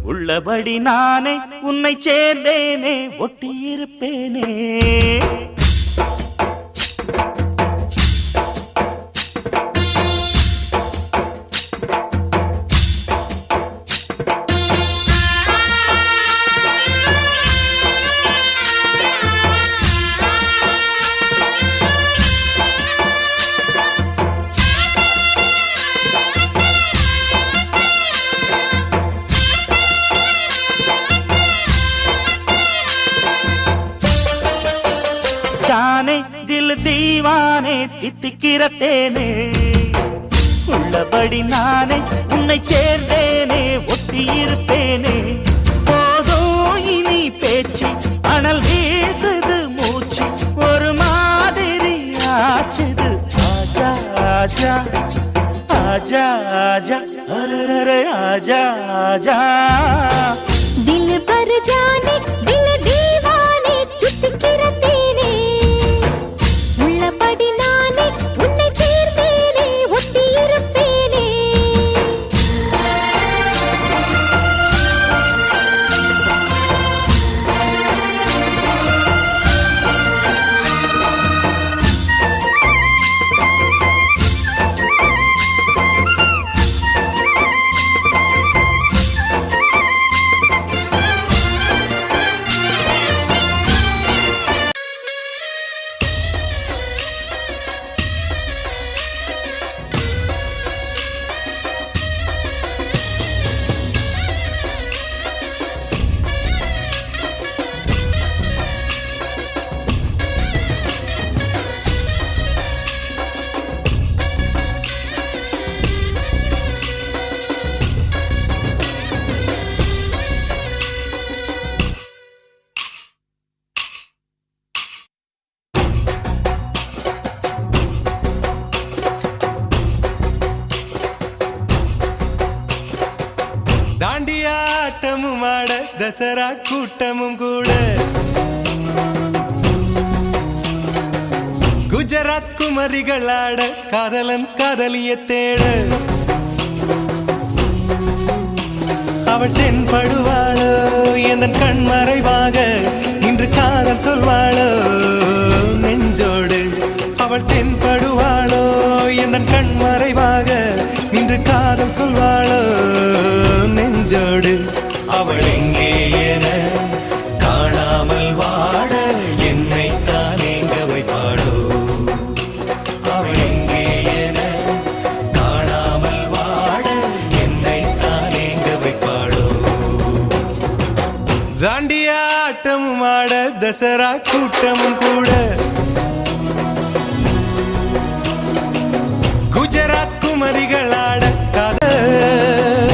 உள்ளபடி நானே உன்னை சேர்ந்தேனே ஒட்டியிருப்பேனே जाने दिल दीवाने தித்திக்கிறதேனே உள்ளபடி நானே உன்னை சேர்ந்தேனே ஒட்டியிருப்பேனே போதும் இனி பேச்சு அனல் வீசுது மூச்சு ஒரு மாதிரி ஆச்சுது ஆஜா ஆஜா ஆஜா ஆஜா அரே ஆஜா ஆஜா दिल पर जाने दिल दीवाने தித்திக்கிறதேனே உள்ளபடி நானே உன்னை சேர்ந்தேனே ஒட்டியிருப்பேனே தாண்டியாட்டமும் ஆட தசரா கூட்டமும் கூட குஜராத் குமரிகள் ஆட காதலன் காதலிய தேட அவள் தென்படுவாளோ எந்தன் கண் மறைவாக இன்று காதல் சொல்வாளோ நெஞ்சோடு அவள் தென்படுவாளோ எந்தன் கண் மறைவாக நின்று காதல் சொல்வாளோ நெஞ்சோடு அவள் எங்கே என காணாமல் வாட என்னை தான் எங்க வைப்பாளோ அவள் எங்கே என காணாமல் வாட என்னை தான் எங்க வைப்பாளோ தாண்டியாட்டமும் ஆட தசரா கூட்டமும் கூட குஜராத் குமரிகள் ஆட காதல்